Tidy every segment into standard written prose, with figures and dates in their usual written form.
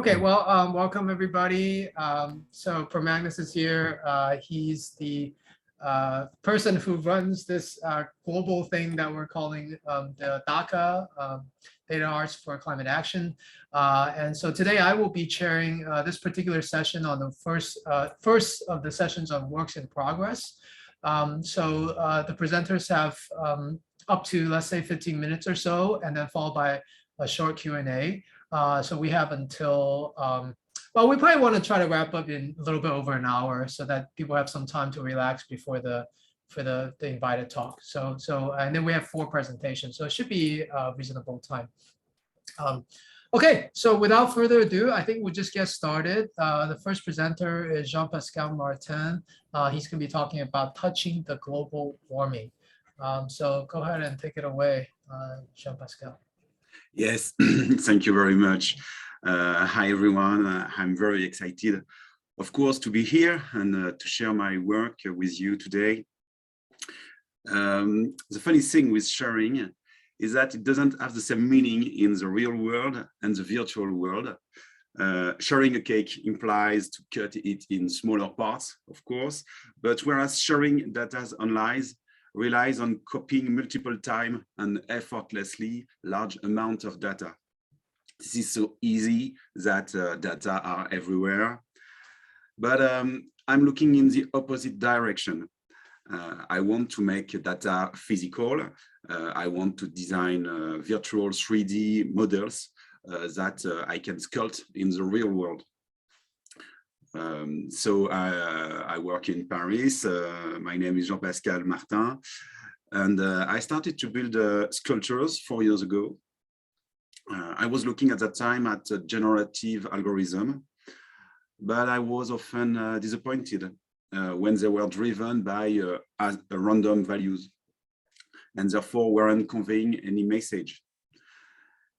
Okay, well, welcome everybody. So Magnus is here. He's the person who runs this global thing that we're calling the DACA Data Arts for Climate Action. And so today I will be chairing this particular session on the first of the sessions on works in progress. The presenters have up to, let's say, 15 minutes or so, and then followed by a short Q&A. So we have until, well, we probably want to try to wrap up in a little bit over an hour so that people have some time to relax before the invited talk. And then we have 4 presentations, so it should be a reasonable time. Okay, so without further ado, I think we'll just get started. The first presenter is Jean-Pascal Martin. He's going to be talking about touching the global warming. So go ahead and take it away, Jean-Pascal. Yes, thank you very much. Hi, everyone. I'm very excited, of course, to be here and to share my work with you today. The funny thing with sharing is that it doesn't have the same meaning in the real world and the virtual world. Sharing a cake implies to cut it in smaller parts, of course, but whereas sharing data online relies on copying multiple times and effortlessly large amount of data. This is so easy that data are everywhere. But I'm looking in the opposite direction. I want to make data physical. I want to design virtual 3D models that I can sculpt in the real world. So I work in Paris. My name is Jean-Pascal Martin, and I started to build sculptures 4 years ago. I was looking at that time at a generative algorithm, but I was often disappointed when they were driven by random values and therefore weren't conveying any message.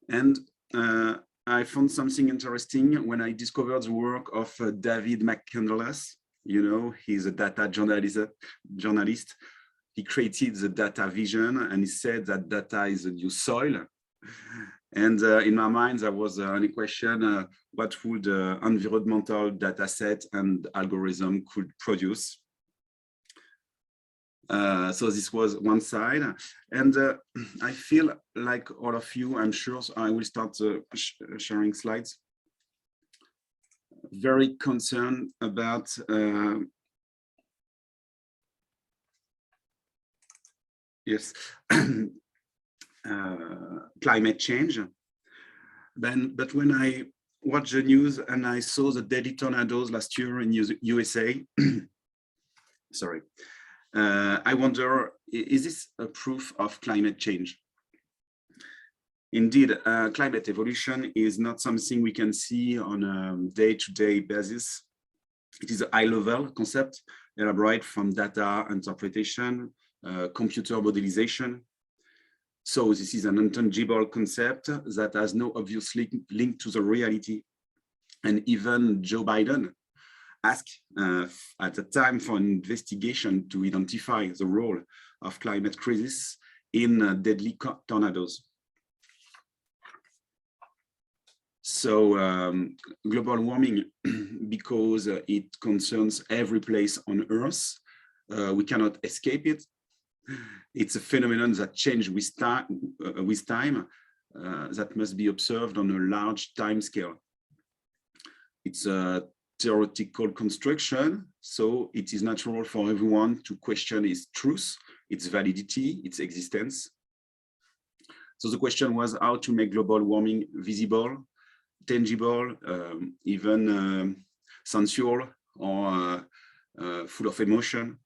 And I found something interesting when I discovered the work of David McCandless. You know, he's a data journalist. He created the data vision, and he said that data is the new soil. And in my mind, there was a question, what would environmental data set and algorithm could produce? So this was one side, and I feel like all of you, I'm sure, so I will start sharing slides. Very concerned about yes, climate change. But when I watched the news and I saw the deadly tornadoes last year in USA, sorry. I wonder, is this a proof of climate change? Indeed, climate evolution is not something we can see on a day-to-day basis. It is a high-level concept elaborated from data interpretation, computer modelization. So this is an intangible concept that has no obvious link to the reality. And even Joe Biden asked at the time for an investigation to identify the role of climate crisis in deadly tornadoes. So global warming, because it concerns every place on Earth, we cannot escape it. It's a phenomenon that changes with time that must be observed on a large time scale. It's a theoretical construction, so it is natural for everyone to question its truth, its validity, its existence. So the question was how to make global warming visible, tangible, even sensual or full of emotion.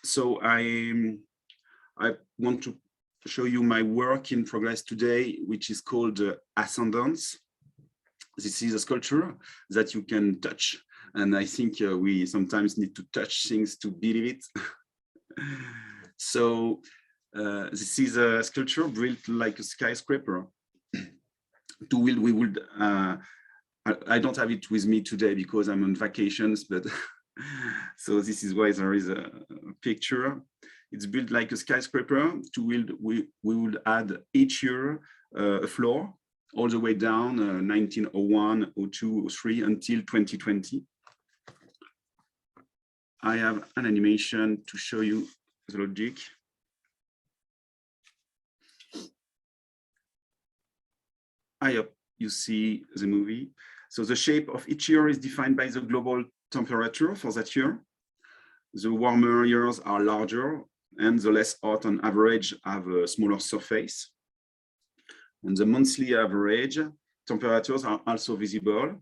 So I want to show you my work in progress today, which is called Ascendance. This is a sculpture that you can touch, and I think we sometimes need to touch things to believe it. So this is a sculpture built like a skyscraper. I don't have it with me today because I'm on vacations, but so this is why there is a picture. It's built like a skyscraper. We would add each year a floor all the way down 1901, 02, 03 until 2020. I have an animation to show you the logic. I hope you see the movie. So the shape of each year is defined by the global temperature for that year. The warmer years are larger, and the less hot on average have a smaller surface. And the monthly average temperatures are also visible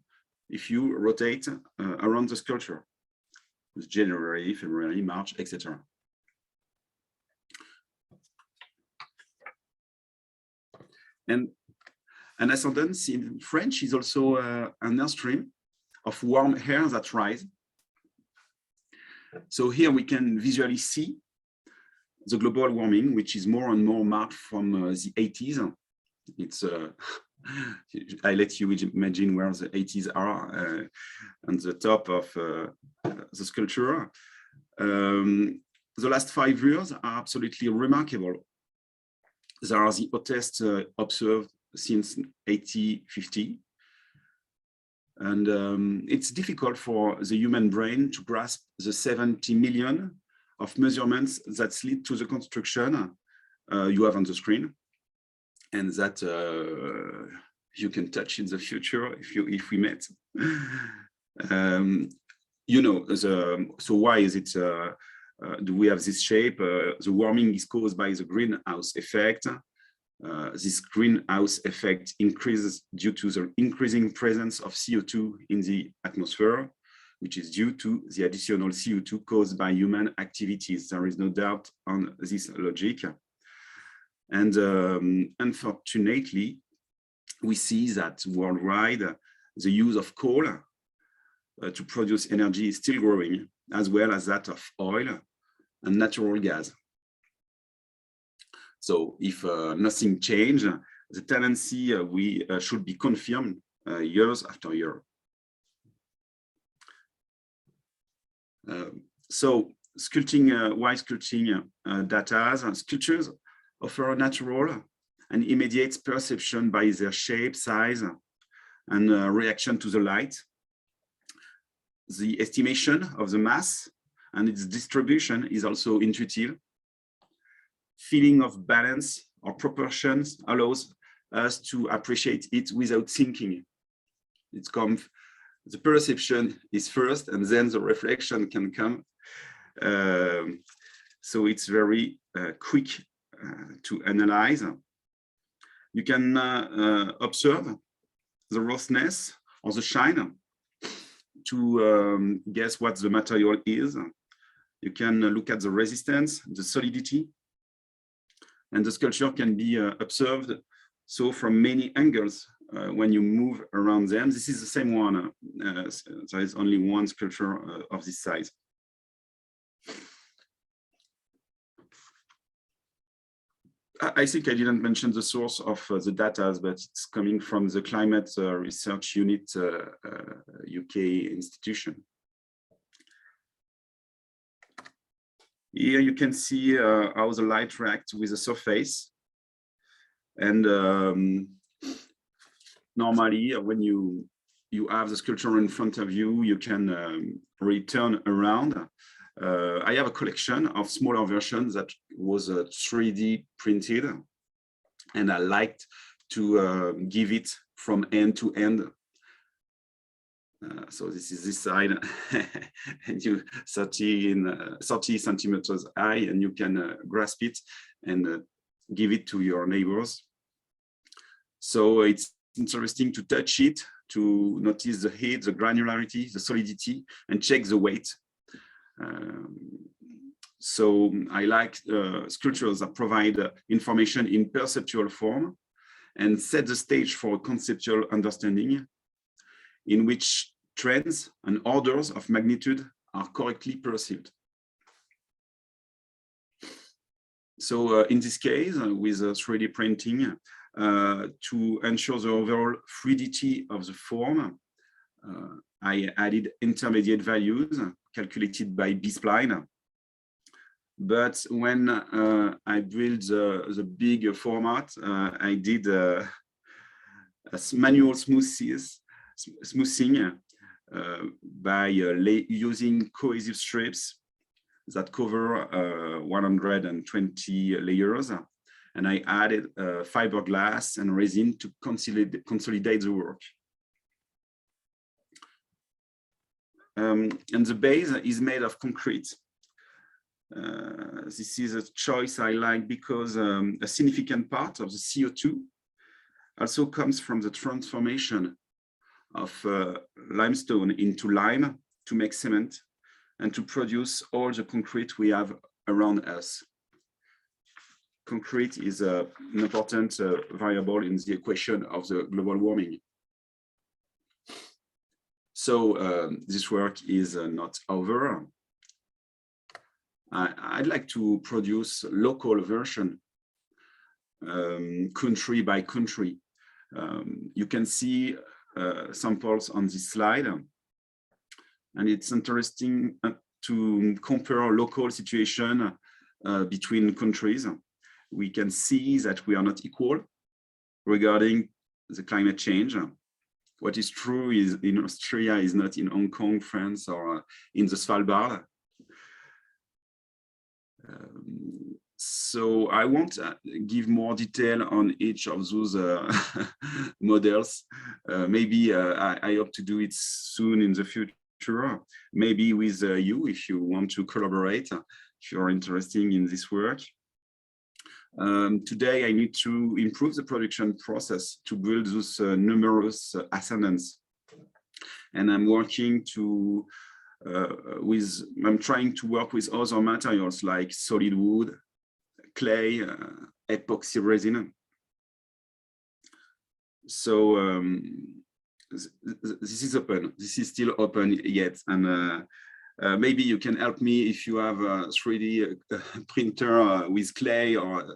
if you rotate around the sculpture. It's January, February, March, etc. And an ascendance in French is also an airstream of warm air that rise. So here we can visually see the global warming, which is more and more marked from the 80s. It's I let you imagine where the 80s are on the top of the sculpture. The last 5 years are absolutely remarkable. They are the hottest observed since 1850. And it's difficult for the human brain to grasp the 70 million of measurements that lead to the construction you have on the screen, and that you can touch in the future if we met. You know, so why is it? Do we have this shape? The warming is caused by the greenhouse effect. This greenhouse effect increases due to the increasing presence of CO2 in the atmosphere, which is due to the additional CO2 caused by human activities. There is no doubt on this logic. And unfortunately, we see that worldwide, the use of coal to produce energy is still growing, as well as that of oil and natural gas. So if nothing changed, the tendency we should be confirmed years after year. So sculpting, why sculpting data? Sculptures offer a natural and immediate perception by their shape, size, and reaction to the light. The estimation of the mass and its distribution is also intuitive. Feeling of balance or proportions allows us to appreciate it without thinking. It comes, the perception is first, and then the reflection can come. So it's very quick to analyze. You can observe the roughness or the shine to guess what the material is. You can look at the resistance, the solidity, and the sculpture can be observed so from many angles when you move around them. This is the same one. There is only one sculpture of this size. I think I didn't mention the source of the data, but it's coming from the Climate Research Unit UK institution. Here you can see how the light reacts with the surface. And normally when you have the sculpture in front of you, you can return around. I have a collection of smaller versions that was 3D printed, and I liked to give it from end to end. So this is this side, and you 30 centimeters high, and you can grasp it and give it to your neighbors. So it's interesting to touch it, to notice the heat, the granularity, the solidity, and check the weight. So I like sculptures that provide information in perceptual form and set the stage for conceptual understanding, in which trends and orders of magnitude are correctly perceived. So in this case, with 3D printing, to ensure the overall fluidity of the form, I added intermediate values calculated by B-spline. But when I built the big format, I did manual smoothing by using cohesive strips that cover 120 layers. And I added fiberglass and resin to consolidate the work. And the base is made of concrete. This is a choice I like because a significant part of the CO2 also comes from the transformation of limestone into lime to make cement and to produce all the concrete we have around us. Concrete is an important variable in the equation of the global warming. So this work is not over. I'd like to produce a local version, country by country. You can see samples on this slide. And it's interesting to compare local situation between countries. We can see that we are not equal regarding the climate change. What is true is in Austria is not in Hong Kong, France, or in the Svalbard. So I won't give more detail on each of those models. Maybe I hope to do it soon in the future, maybe with you if you want to collaborate, if you're interested in this work. Today I need to improve the production process to build those numerous ascendants. And I'm working to I'm trying to work with other materials like solid wood, clay, epoxy resin. So this is open. This is still open yet, and maybe you can help me if you have a 3D printer with clay or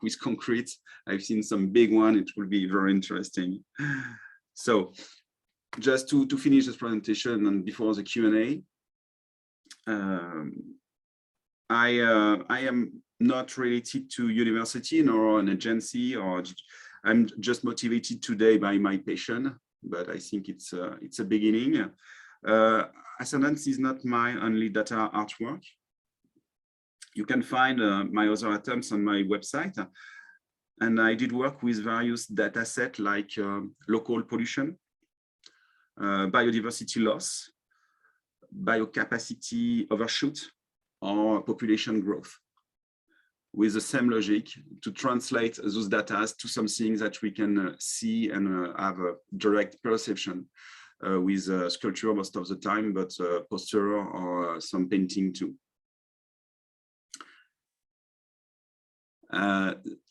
with concrete. I've seen some big one. It will be very interesting. So just to finish this presentation and before the Q&A, I am not related to university nor an agency, or I'm just motivated today by my passion, but I think it's a beginning. Ascendance is not my only data artwork. You can find my other attempts on my website. And I did work with various data sets like local pollution, biodiversity loss, biocapacity overshoot, or population growth, with the same logic to translate those data to something that we can see and have a direct perception with sculpture most of the time, but poster or some painting too.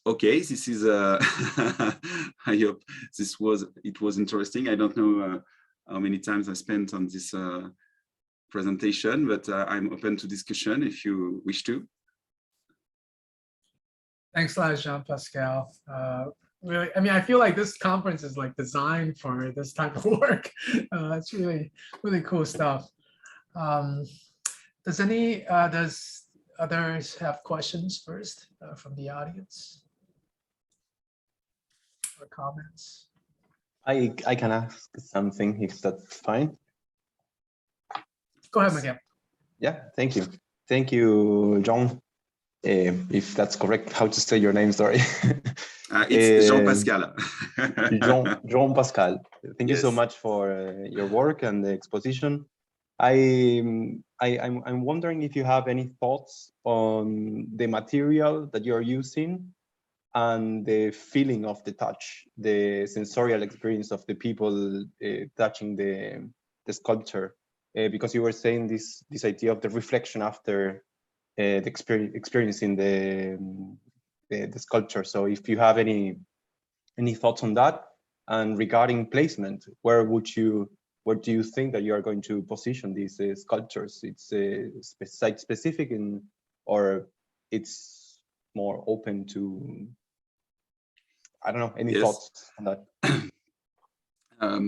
Okay, this is I hope it was interesting. I don't know how many times I spent on this presentation, but I'm open to discussion if you wish to. Thanks a lot, Jean-Pascal. Really, I mean, I feel like this conference is like designed for this type of work. It's really, really cool stuff. Does others have questions first from the audience or comments? I can ask something if that's fine. Go ahead, Miguel. Yeah, thank you. Thank you, John. If that's correct, how to say your name, sorry. It's Jean-Pascal. Jean-Pascal. Thank you so much for your work and the exposition. I'm wondering if you have any thoughts on the material that you're using and the feeling of the touch, the sensorial experience of the people touching the sculpture. Because you were saying this idea of the reflection after the experience in the sculpture. So if you have any thoughts on that, and regarding placement, where do you think that you are going to position these sculptures? It's site specific, or it's more open to, I don't know, any thoughts on that?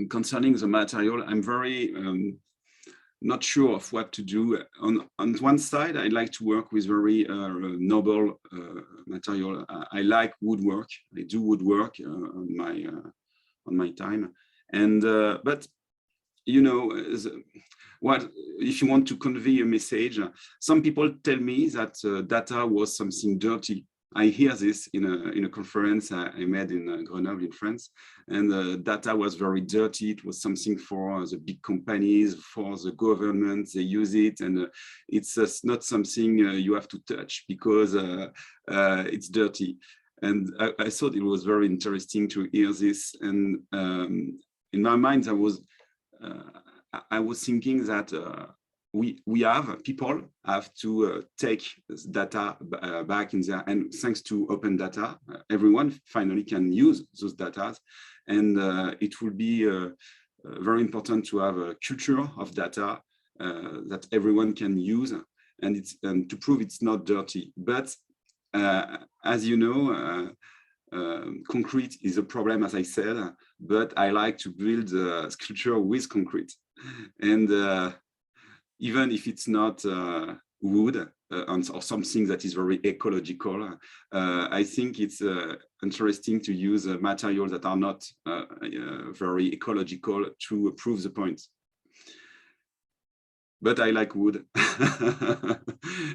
Concerning the material, I'm very not sure of what to do. On one side, I like to work with very noble material. I like woodwork. I do woodwork on my on my time. And but you know, what if you want to convey a message? Some people tell me that data was something dirty. I hear this in a conference I made in Grenoble in France, and data was very dirty. It was something for the big companies, for the government. They use it, and it's not something you have to touch because it's dirty. And I thought it was very interesting to hear this. And in my mind, I was thinking that people have to take data back in there, and thanks to open data, everyone finally can use those data, and it will be very important to have a culture of data that everyone can use, and to prove it's not dirty. But as you know, concrete is a problem, as I said, but I like to build sculpture with concrete. And even if it's not wood or something that is very ecological, I think it's interesting to use materials that are not very ecological to prove the point. But I like wood.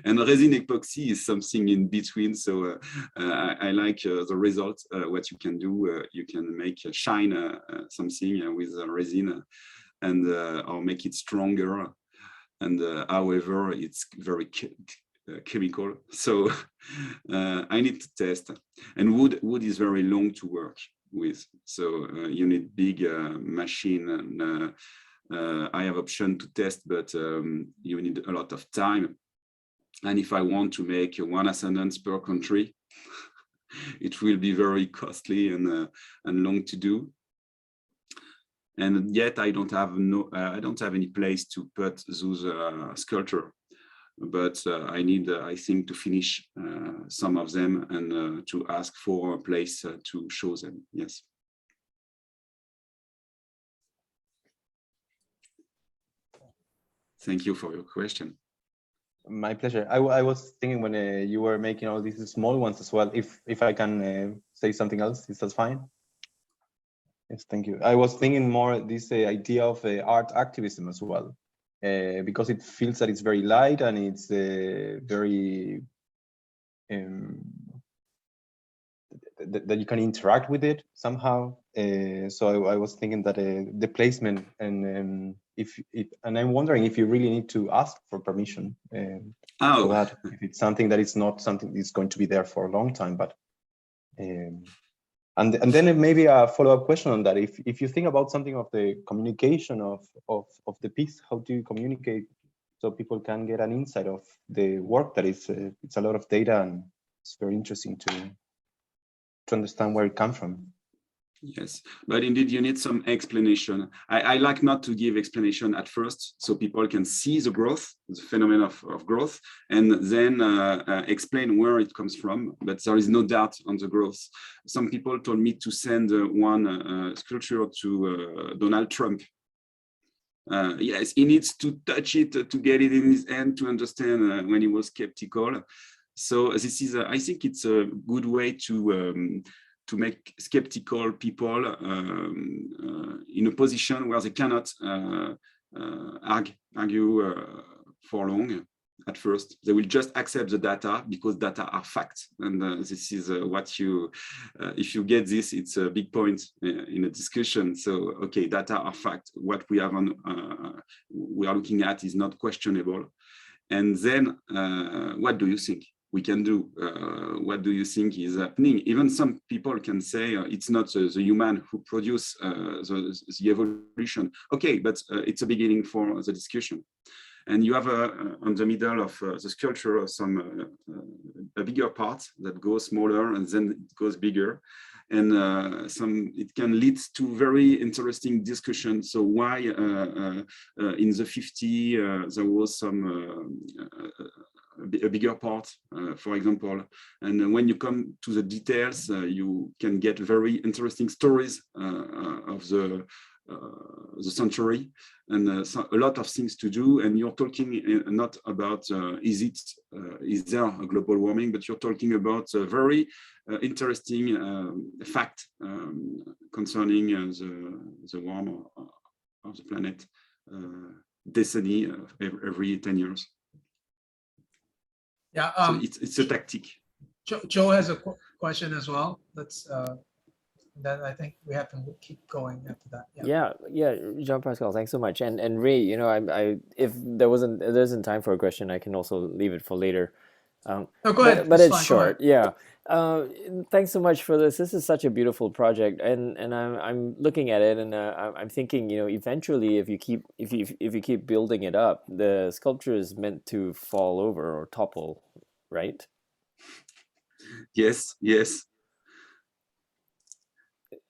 And resin epoxy is something in between. So I like the result, what you can do. You can make shine something with resin and or make it stronger. And however, it's very chemical. So I need to test. And wood is very long to work with. So you need big machine, and I have option to test, but you need a lot of time. And if I want to make one ascendance per country, it will be very costly and long to do. And yet I don't have any place to put those sculpture. But I need, I think, to finish some of them and to ask for a place to show them. Yes. Thank you for your question. My pleasure. I was thinking when you were making all these small ones as well, if I can say something else, is that fine? Yes, thank you. I was thinking more this idea of art activism as well, because it feels that it's very light and it's very that you can interact with it somehow. So I was thinking that the placement and and I'm wondering if you really need to ask for permission for that, if it's something that it's not something that's going to be there for a long time, but and then maybe a follow-up question on that. If you think about something of the communication of the piece, how do you communicate so people can get an insight of the work that is it's a lot of data, and it's very interesting to understand where it comes from. Yes, but indeed you need some explanation. I like not to give explanation at first, so people can see the growth, the phenomenon of growth, and then explain where it comes from. But there is no doubt on the growth. Some people told me to send one sculpture to Donald Trump. Yes, he needs to touch it to get it in his hand to understand when he was skeptical. So this is, I think it's a good way to make skeptical people in a position where they cannot argue for long at first. They will just accept the data because data are facts. And this is what you, if you get this, it's a big point in a discussion. So, okay, data are fact. What we have we are looking at is not questionable. And then what do you think we can do? What do you think is happening? Even some people can say it's not the human who produce the evolution. Okay, but it's a beginning for the discussion. And you have on the middle of the sculpture a bigger part that goes smaller and then it goes bigger. And it can lead to very interesting discussion. So why in the 50s there was a bigger part, for example, and when you come to the details, you can get very interesting stories of the the century, and so a lot of things to do. And you're talking not about is there a global warming, but you're talking about a very interesting fact concerning the warming of the planet, decenny every 10 years. Yeah, so it's a tactic. Joe has a question as well. Let's then I think we have to keep going after that. Yeah, Jean-Pascal, thanks so much. And Ray, you know, I if there isn't time for a question, I can also leave it for later. No, go ahead. But it's fine, short. Yeah. Thanks so much for this. This is such a beautiful project, and I'm looking at it, and I'm thinking, you know, eventually, if you keep building it up, the sculpture is meant to fall over or topple, right? Yes.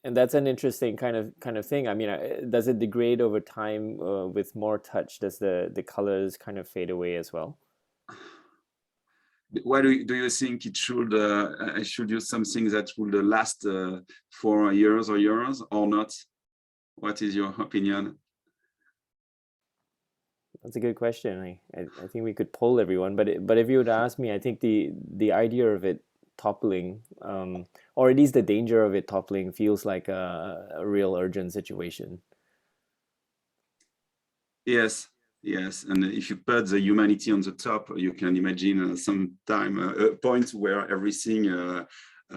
And that's an interesting kind of thing. I mean, does it degrade over time with more touch? Does the colors kind of fade away as well? Why do you think it should? I should use something that would last for years or not? What is your opinion? That's a good question. I think we could poll everyone, but if you would ask me, I think the idea of it toppling, or at least the danger of it toppling, feels like a real urgent situation. Yes, and if you put the humanity on the top, you can imagine sometime a point where everything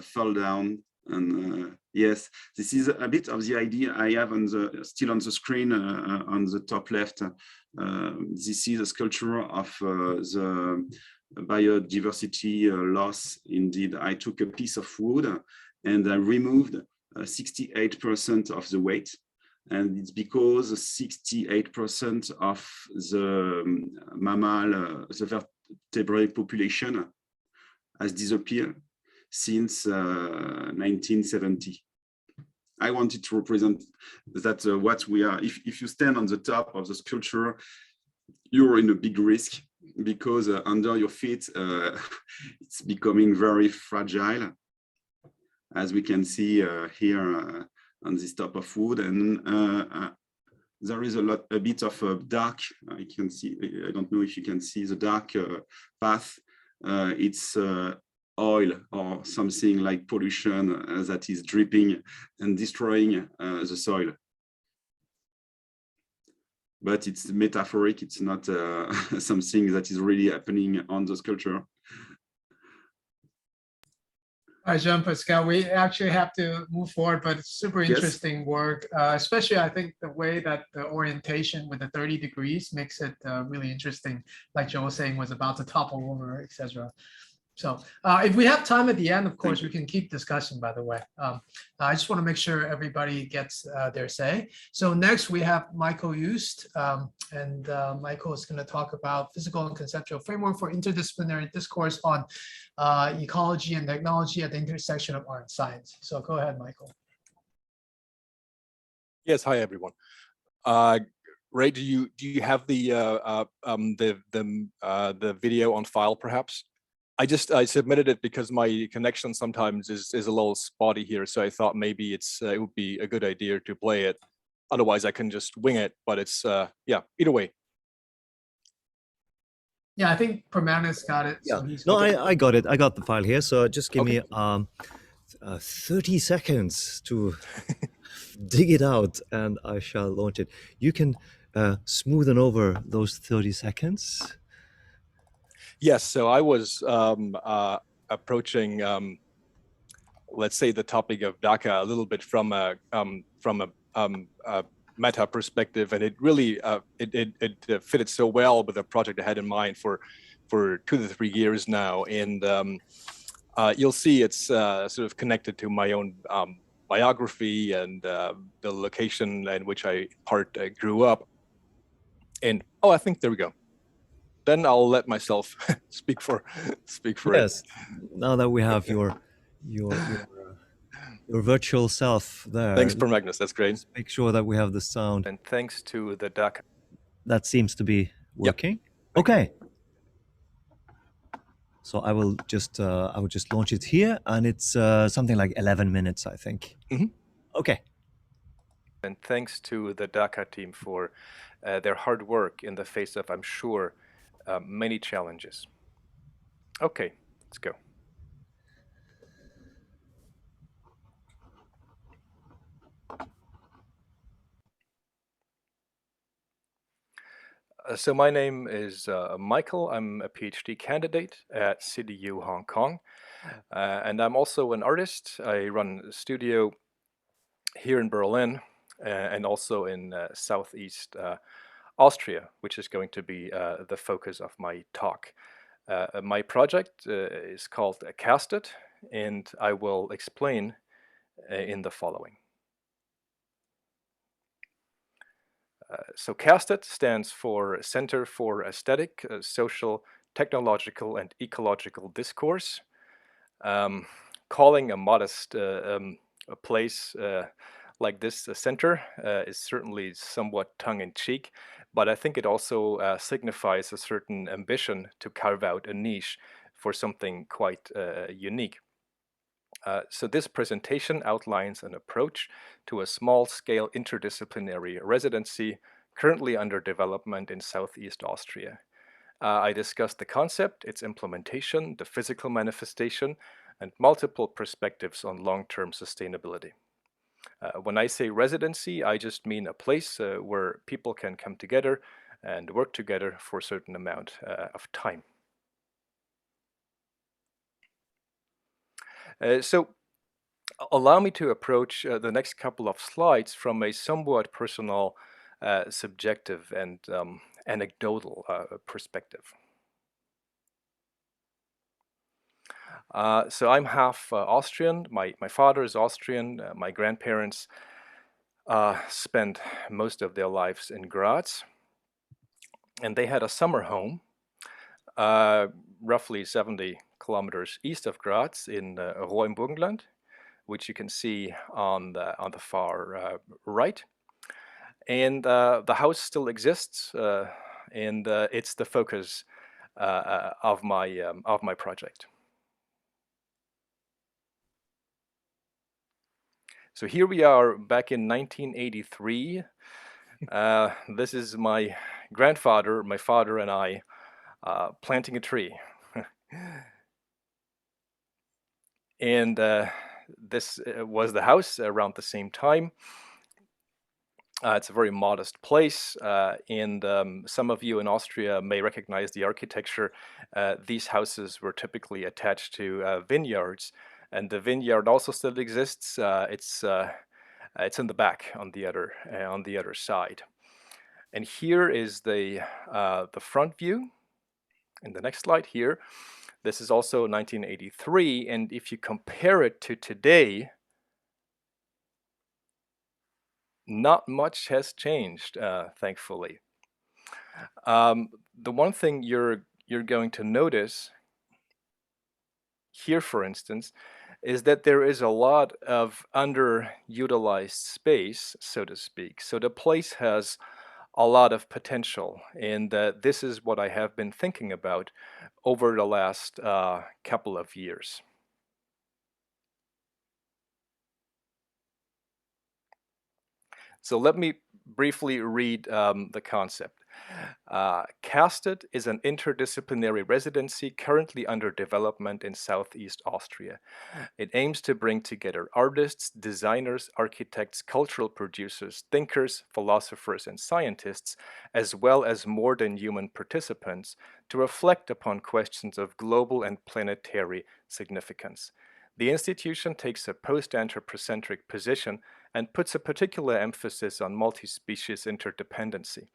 fall down. And yes, this is a bit of the idea I have still on the screen on the top left. This is a sculpture of the biodiversity loss. Indeed, I took a piece of wood and I removed 68% of the weight. And it's because 68% of the mammal, the vertebrate population has disappeared since 1970. I wanted to represent that what we are. If you stand on the top of the sculpture, you're in a big risk because under your feet, it's becoming very fragile, as we can see here on this top of wood. And there is a bit of dark. I can see. I don't know if you can see the dark path. It's oil or something like pollution that is dripping and destroying the soil. But it's metaphoric. It's not something that is really happening on the sculpture. All right, Jean-Pascal, we actually have to move forward, but it's super interesting work, especially I think the way that the orientation with the 30 degrees makes it really interesting, like Joe was saying, was about to topple over, etc. So if we have time at the end, of course, we can keep discussing, by the way. I just want to make sure everybody gets their say. So next we have Michael Just, and Michael is going to talk about physical and conceptual framework for interdisciplinary discourse on ecology and technology at the intersection of art and science. So go ahead, Michael. Yes, hi everyone. Ray, do you have the video on file, perhaps? I submitted it because my connection sometimes is a little spotty here, so I thought maybe it would be a good idea to play it. Otherwise, I can just wing it. But it's yeah. Either way. Yeah, I think Permanus got it. Yeah. So he's No, I got it. I got the file here. So just give me 30 seconds to dig it out, and I shall launch it. You can smoothen over those 30 seconds. Yes, so I was approaching, let's say, the topic of DACA a little bit from a meta perspective, and it really it fitted so well with the project I had in mind for 2 to 3 years now, and you'll see it's sort of connected to my own biography and the location in which I grew up. And oh, I think there we go. Then I'll let myself speak for yes. Now that we have your virtual self there. Thanks, Per Magnus. That's great. Let's make sure that we have the sound. And thanks to the DACA. That seems to be working. Yep. Okay. So I will just launch it here, and it's something like 11 minutes, I think. Mm-hmm. Okay. And thanks to the DACA team for their hard work in the face of, I'm sure, many challenges. Okay, let's go. So my name is Michael. I'm a PhD candidate at CityU Hong Kong. And I'm also an artist. I run a studio here in Berlin and also in Southeast Austria, which is going to be the focus of my talk. My project is called Casted, and I will explain in the following. So Casted stands for Center for Aesthetic, Social, Technological, and Ecological Discourse. Calling a modest a place like this center is certainly somewhat tongue-in-cheek, but I think it also signifies a certain ambition to carve out a niche for something quite unique. So this presentation outlines an approach to a small-scale interdisciplinary residency currently under development in Southeast Austria. I discussed the concept, its implementation, the physical manifestation, and multiple perspectives on long-term sustainability. When I say residency, I just mean a place where people can come together and work together for a certain amount of time. So allow me to approach the next couple of slides from a somewhat personal, subjective, and anecdotal perspective. So I'm half Austrian. My father is Austrian. My grandparents spent most of their lives in Graz. And they had a summer home roughly 70 kilometers east of Graz in Rohr im Burgenland, which you can see on the far right. And the house still exists, and it's the focus of my project. So here we are back in 1983. This is my grandfather, my father, and I planting a tree. And this was the house around the same time. It's a very modest place, and some of you in Austria may recognize the architecture. These houses were typically attached to vineyards, and the vineyard also still exists. It's in the back on the other side. And here is the front view. In the next slide here, this is also 1983, and if you compare it to today, not much has changed, thankfully. The one thing you're going to notice here, for instance, is that there is a lot of underutilized space, so to speak. So the place has a lot of potential, and this is what I have been thinking about over the last couple of years. So let me briefly read the concept. Casted is an interdisciplinary residency currently under development in Southeast Austria. It aims to bring together artists, designers, architects, cultural producers, thinkers, philosophers, and scientists, as well as more than human participants, to reflect upon questions of global and planetary significance. The institution takes a post-anthropocentric position and puts a particular emphasis on multi-species interdependency.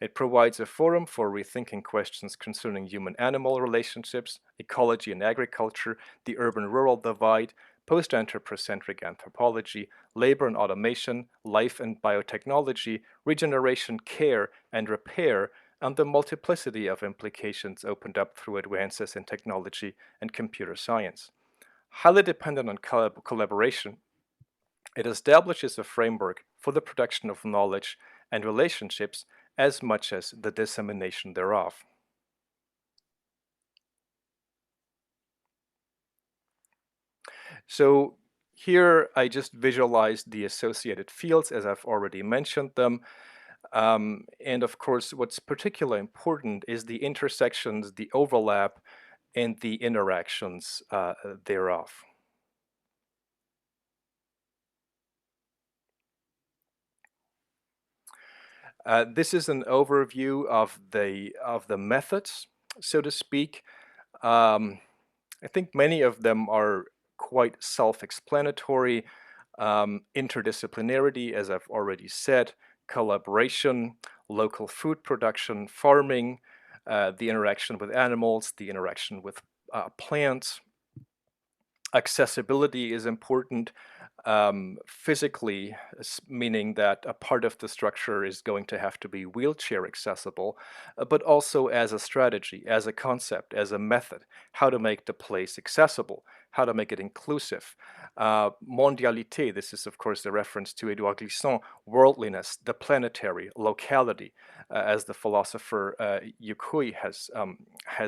It provides a forum for rethinking questions concerning human-animal relationships, ecology and agriculture, the urban-rural divide, post-anthropocentric anthropology, labor and automation, life and biotechnology, regeneration, care, and repair, and the multiplicity of implications opened up through advances in technology and computer science. Highly dependent on collaboration, it establishes a framework for the production of knowledge and relationships as much as the dissemination thereof. So Here, I just visualized the associated fields as I've already mentioned them. And of course, what's particularly important is the intersections, the overlap, and the interactions thereof. This is an overview of the methods, so to speak. I think many of them are quite self-explanatory. Interdisciplinarity, as I've already said, collaboration, local food production, farming, the interaction with animals, the interaction with plants. Accessibility is important. Physically, meaning that a part of the structure is going to have to be wheelchair accessible, but also as a strategy, as a concept, as a method, how to make the place accessible, how to make it inclusive. Mondialité, this is of course the reference to Edouard Glissant, worldliness, the planetary, locality, as the philosopher Yukui has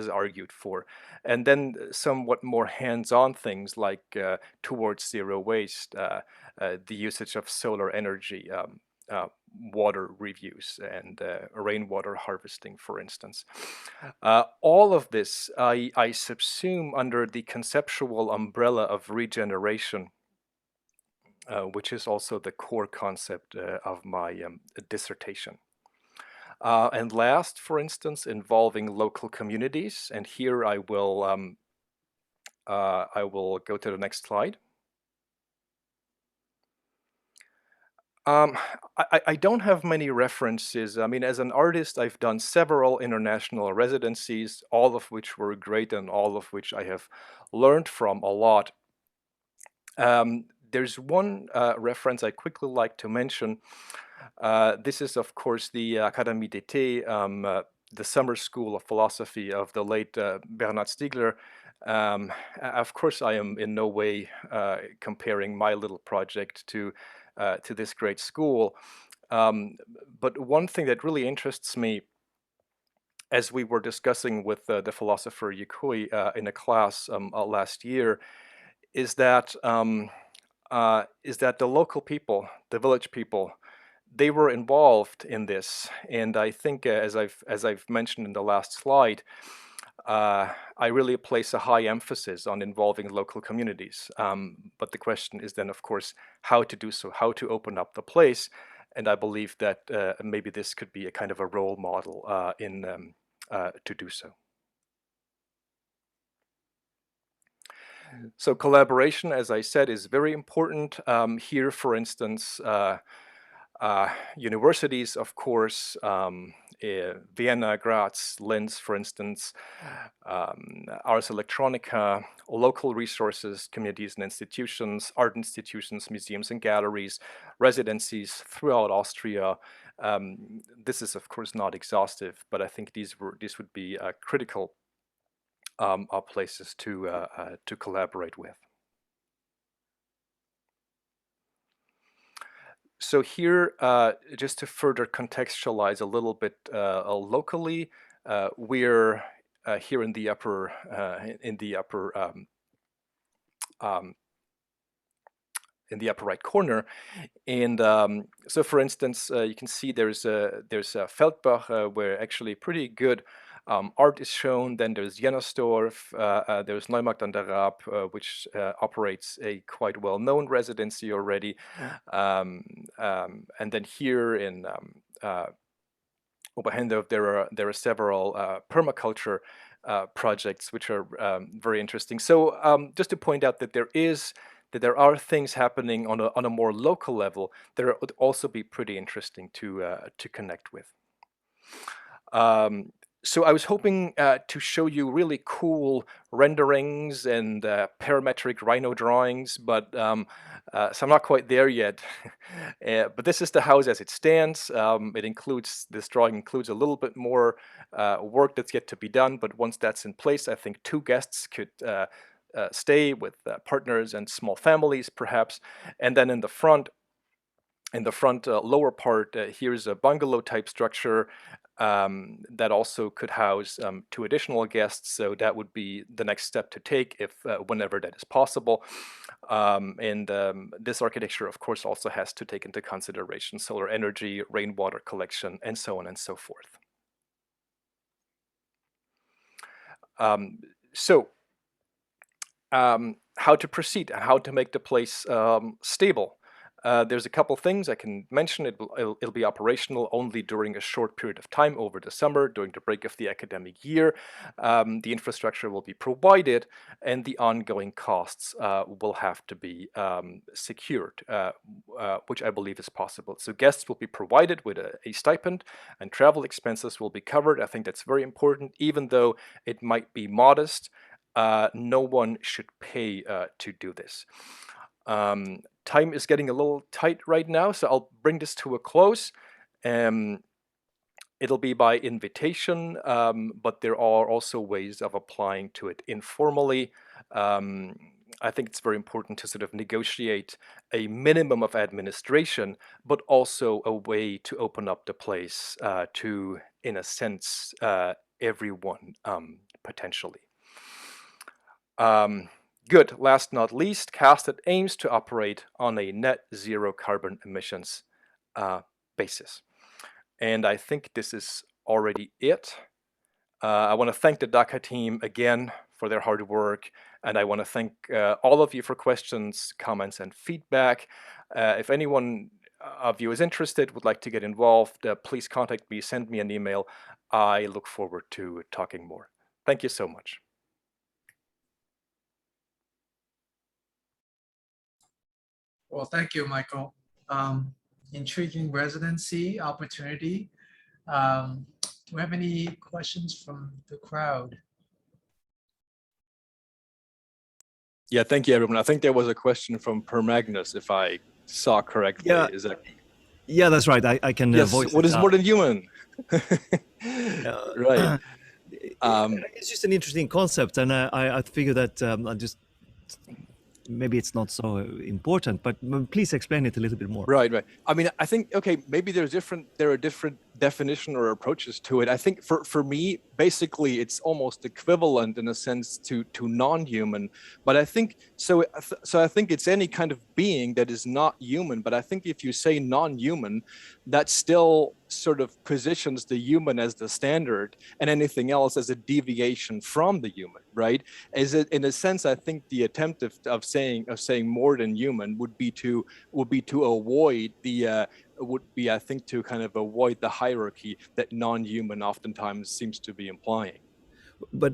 argued for. And then somewhat more hands-on things like towards zero waste, the usage of solar energy, water reviews, and rainwater harvesting, for instance. All of this I subsume under the conceptual umbrella of regeneration, which is also the core concept of my dissertation. And last, for instance, involving local communities, and here I will go to the next slide. I don't have many references. I mean, as an artist, I've done several international residencies, all of which were great and all of which I have learned from a lot. There's one reference I quickly like to mention. This is, of course, the Académie d'été, the summer school of philosophy of the late Bernard Stiegler. Of course, I am in no way comparing my little project to this great school. But one thing that really interests me, as we were discussing with the philosopher Yukui in a class last year, is that the local people, the village people, they were involved in this. And I think, as I've mentioned in the last slide, I really place a high emphasis on involving local communities. But the question is then, of course, how to do so, how to open up the place. And I believe that maybe this could be a kind of a role model to do so. So collaboration, as I said, is very important. Here, for instance, universities, of course, Vienna, Graz, Linz, for instance, Ars Electronica, local resources, communities and institutions, art institutions, museums and galleries, residencies throughout Austria. This is, of course, not exhaustive, but I think these would be critical places to collaborate with. So here, just to further contextualize a little bit locally, we're here in the upper right corner, and so for instance, you can see there's a Feldbach where actually pretty good art is shown. Then there's Jennersdorf, there's Neumarkt an der Raab, which operates a quite well-known residency already. And then here in Oberhendorf, there are several permaculture projects which are very interesting. So just to point out that there are things happening on a more local level that would also be pretty interesting to connect with. So I was hoping to show you really cool renderings and parametric Rhino drawings, but so I'm not quite there yet. But this is the house as it stands. This drawing includes a little bit more work that's yet to be done, but once that's in place, I think 2 guests could stay with partners and small families, perhaps. And then in the front lower part, here's a bungalow type structure. that also could house 2 additional guests. So that would be the next step to take if whenever that is possible. This architecture, of course, also has to take into consideration solar energy, rainwater collection, and so on and so forth. How to proceed, how to make the place stable. There's a couple things I can mention. It'll be operational only during a short period of time over the summer, during the break of the academic year. The infrastructure will be provided, and the ongoing costs will have to be secured, which I believe is possible. So guests will be provided with a stipend, and travel expenses will be covered. I think that's very important, even though it might be modest. No one should pay to do this. Time is getting a little tight right now, so I'll bring this to a close. It'll be by invitation, but there are also ways of applying to it informally. I think it's very important to sort of negotiate a minimum of administration, but also a way to open up the place to, in a sense, everyone potentially. Good. Last not least, Casted aims to operate on a net zero carbon emissions basis. And I think this is already it. I want to thank the DACA team again for their hard work. And I want to thank all of you for questions, comments, and feedback. If anyone of you is interested, would like to get involved, please contact me, send me an email. I look forward to talking more. Thank you so much. Well, thank you, Michael. Intriguing residency opportunity. Do we have any questions from the crowd? Yeah, thank you, everyone. I think there was a question from Per Magnus, if I saw correctly. Yeah. Is that? Yeah, that's right. I can Yes. voice What it is out. more than human? Right. It's just an interesting concept, and I figure that I just maybe it's not so important, but please explain it a little bit more. Right. I mean, I think, okay, maybe there are different definition or approaches to it. I think for me, basically, it's almost equivalent in a sense to non-human. But I think so I think it's any kind of being that is not human. But I think if you say non-human, that still sort of positions the human as the standard and anything else as a deviation from the human, right? Is it, in a sense, I think the attempt of saying more than human would be to avoid the I think to kind of avoid the hierarchy that non-human oftentimes seems to be implying. But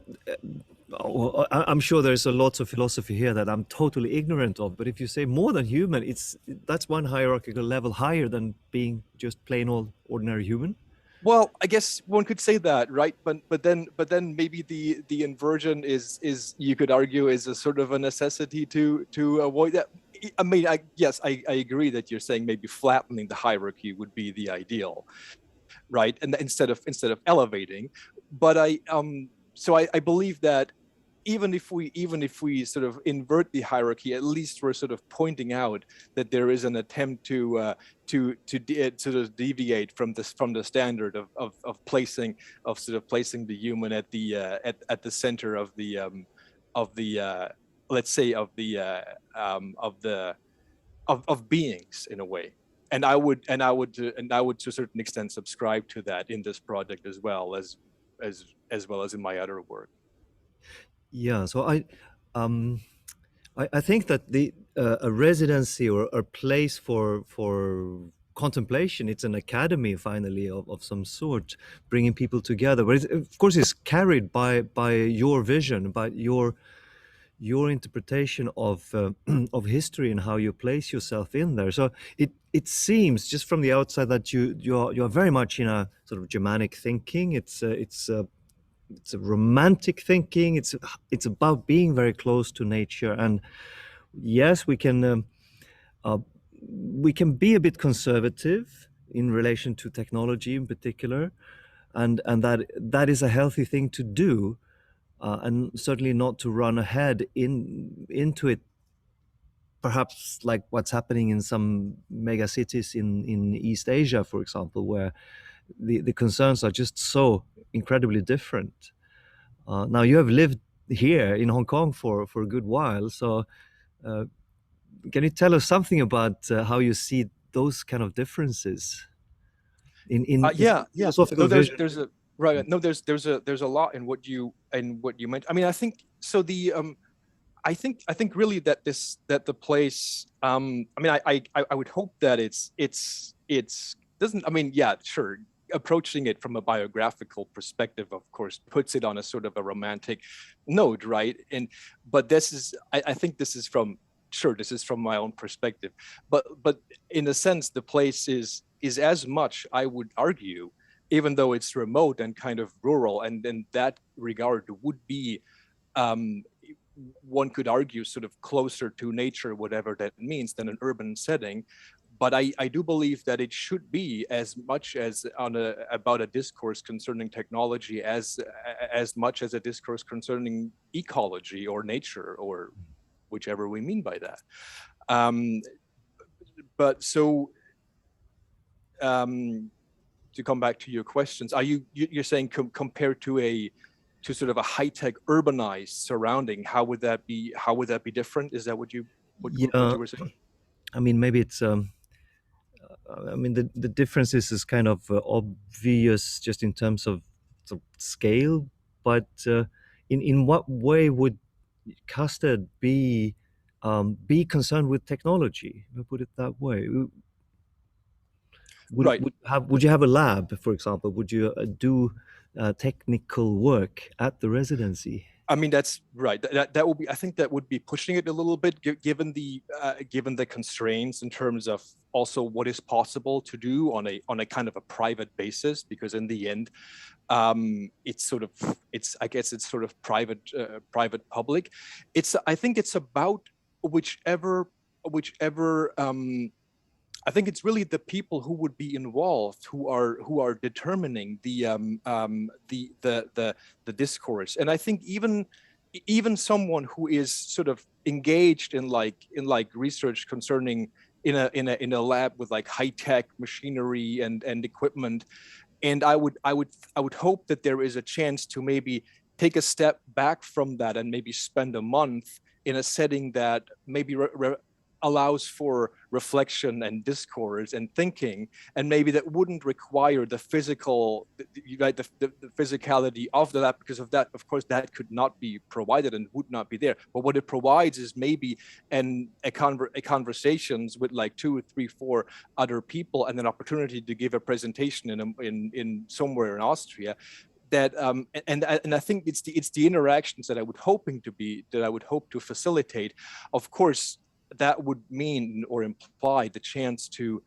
I'm sure there's a lot of philosophy here that I'm totally ignorant of. But if you say more than human, that's one hierarchical level higher than being just plain old ordinary human. Well, I guess one could say that, right? But then maybe the inversion is you could argue is a sort of a necessity to avoid that. I mean, I agree that you're saying maybe flattening the hierarchy would be the ideal, right? And instead of elevating, but I believe that even if we sort of invert the hierarchy, at least we're sort of pointing out that there is an attempt to sort of deviate from the standard of placing the human at the center of the let's say of beings in a way. And I would to a certain extent subscribe to that in this project as well as in my other work. Yeah, so I think that a residency or a place for contemplation, it's an academy finally of some sort, bringing people together. But of course, it's carried by your vision, by your interpretation of of history and how you place yourself in there. So it seems just from the outside that you're very much in a sort of Germanic thinking. It's a romantic thinking. It's about being very close to nature, and yes, we can be a bit conservative in relation to technology in particular, and that is a healthy thing to do, and certainly not to run ahead into it. Perhaps like what's happening in some mega cities in East Asia, for example, where the concerns are just so incredibly different. Now you have lived here in Hong Kong for a good while, so can you tell us something about how you see those kind of differences in Yeah. philosophical No, vision? there's a right. No, there's a lot in what you mentioned. I mean, I think so. I think really that the place. I mean, I would hope that it's doesn't. I mean, yeah, sure. Approaching it from a biographical perspective, of course, puts it on a sort of a romantic note, right? But this is, I think this is from my own perspective, but in a sense, the place is as much, I would argue, even though it's remote and kind of rural, and in that regard would be, one could argue, sort of closer to nature, whatever that means, than an urban setting. But I do believe that it should be as much as about a discourse concerning technology as much as a discourse concerning ecology or nature, or whichever we mean by that. But so to come back to your questions, are you're saying compared to sort of a high-tech urbanized surrounding, how would that be different? Is that what you were saying? I mean, maybe it's I mean, the differences is kind of obvious just in terms of scale, but in what way would Custard be concerned with technology? I'll put it that way. Right. Would you have a lab, for example? Would you do technical work at the residency? I mean, that's right. That would be. I think that would be pushing it a little bit, given the constraints in terms of also what is possible to do on a kind of a private basis. Because in the end, I guess it's sort of private public. I think it's about whichever. I think it's really the people who would be involved who are determining the discourse. And I think even someone who is sort of engaged in research concerning in a lab with like high-tech machinery and equipment, and I would hope that there is a chance to maybe take a step back from that and maybe spend a month in a setting that maybe allows for reflection and discourse and thinking, and maybe that wouldn't require the physical, the physicality of the lab, because of that, of course, that could not be provided and would not be there. But what it provides is maybe a conversations with like 2, 3, 4 other people, and an opportunity to give a presentation in somewhere in Austria. That and I think it's the interactions that I would hope to facilitate. Of course, that would mean or imply the chance to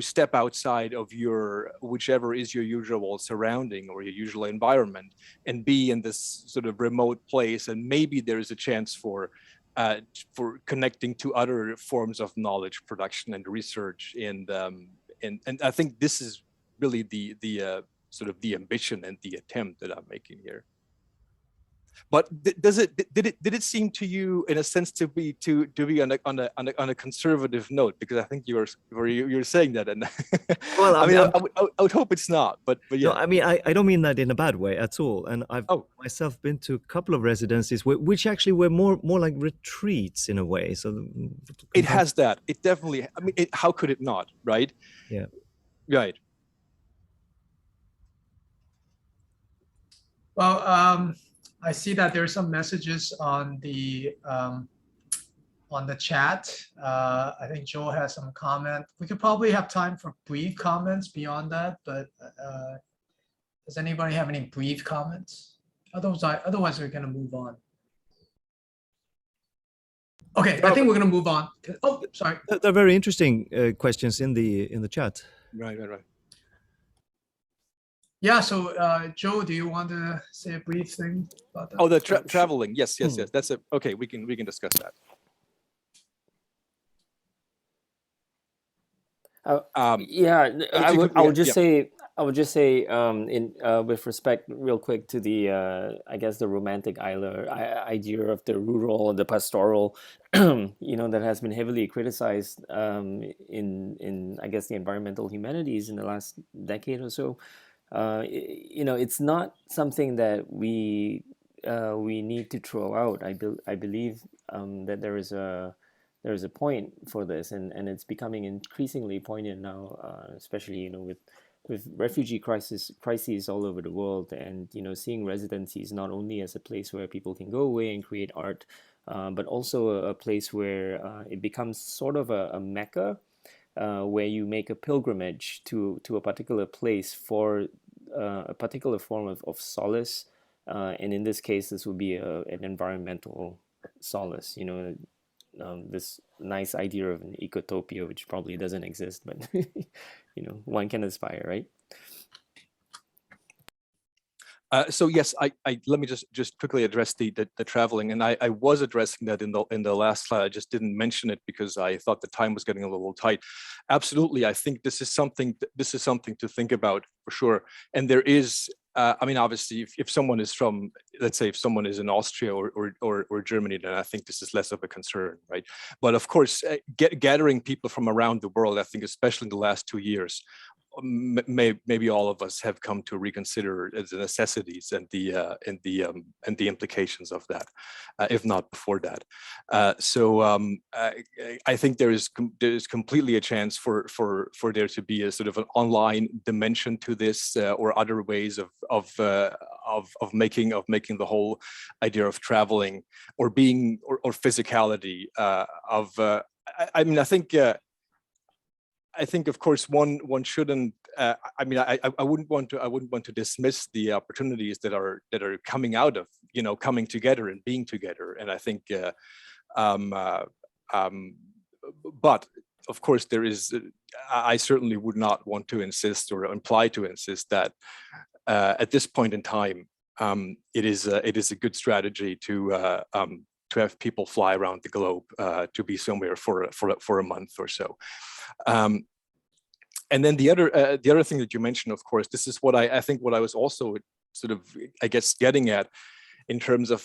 step outside of your whichever is your usual surrounding or your usual environment, and be in this sort of remote place, and maybe there is a chance for connecting to other forms of knowledge production and research, and I think this is really the sort of the ambition and the attempt that I'm making here. But did it seem to you, in a sense, to be on a conservative note? Because I think you were saying that, and well, I mean, I would hope it's not. But yeah, no, I mean, I don't mean that in a bad way at all. And I've myself been to a couple of residencies which actually were more like retreats in a way. So it has that. It definitely. I mean, how could it not? Right? Yeah. Right. Well, I see that there are some messages on the chat. I think Joel has some comment. We could probably have time for brief comments beyond that, but does anybody have any brief comments? Otherwise we're going to move on. Okay, I think we're going to move on. Oh, sorry. They're very interesting questions in the chat. Right. Yeah, so Joe, do you want to say a brief thing about that? Oh, the traveling. Yes. That's okay. We can discuss that. I would just say I would just say, with respect, real quick, to the I guess the romantic idea of the rural and the pastoral, that has been heavily criticized in I guess the environmental humanities in the last decade or so. It's not something that we need to throw out. I believe that there is a point for this, and it's becoming increasingly poignant now, especially with refugee crises all over the world, and seeing residencies not only as a place where people can go away and create art, but also a place where it becomes sort of a mecca, where you make a pilgrimage to a particular place for a particular form of solace, and in this case, this would be an environmental solace. This nice idea of an ecotopia, which probably doesn't exist, but one can aspire, right? So yes, let me just quickly address the traveling, and I was addressing that in the last slide. I just didn't mention it because I thought the time was getting a little tight. Absolutely, I think this is something to think about for sure. And there is, I mean, obviously, if someone is from, let's say, if someone is in Austria or Germany, then I think this is less of a concern, right? But of course, gathering people from around the world, I think, especially in the last 2 years, maybe all of us have come to reconsider the necessities and the implications of that, if not before that. So I think there is completely a chance for there to be a sort of an online dimension to this, or other ways of making the whole idea of traveling or being or physicality I mean, I think, of course, one shouldn't. I mean, I wouldn't want to dismiss the opportunities that are coming out of coming together and being together. And I think, but of course, there is. I certainly would not want to insist or imply to insist that at this point in time, it is a good strategy to have people fly around the globe to be somewhere for a month or so. And then the other thing that you mentioned, of course, this is what I think what I was also sort of, I guess, getting at in terms of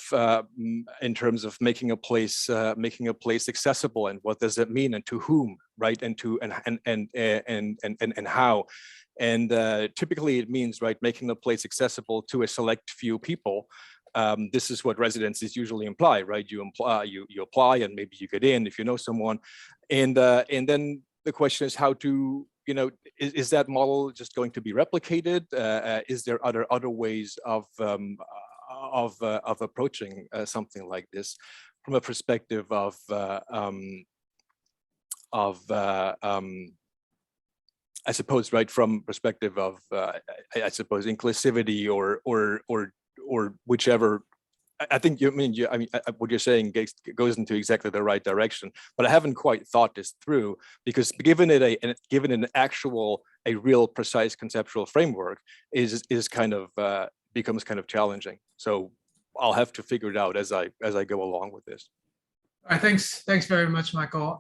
making a place accessible, and what does that mean, and to whom, right, and to and how. And typically it means, right, making a place accessible to a select few people. This is what residencies usually imply, right? You apply and maybe you get in if you know someone, and then the question is how to, is that model just going to be replicated? Is there other ways of approaching something like this from a perspective of I suppose, right, from perspective of I suppose inclusivity or whichever. I think what you're saying goes into exactly the right direction, but I haven't quite thought this through, because given it a real precise conceptual framework is kind of becomes kind of challenging. So I'll have to figure it out as I go along with this. All right, thanks very much, Michael.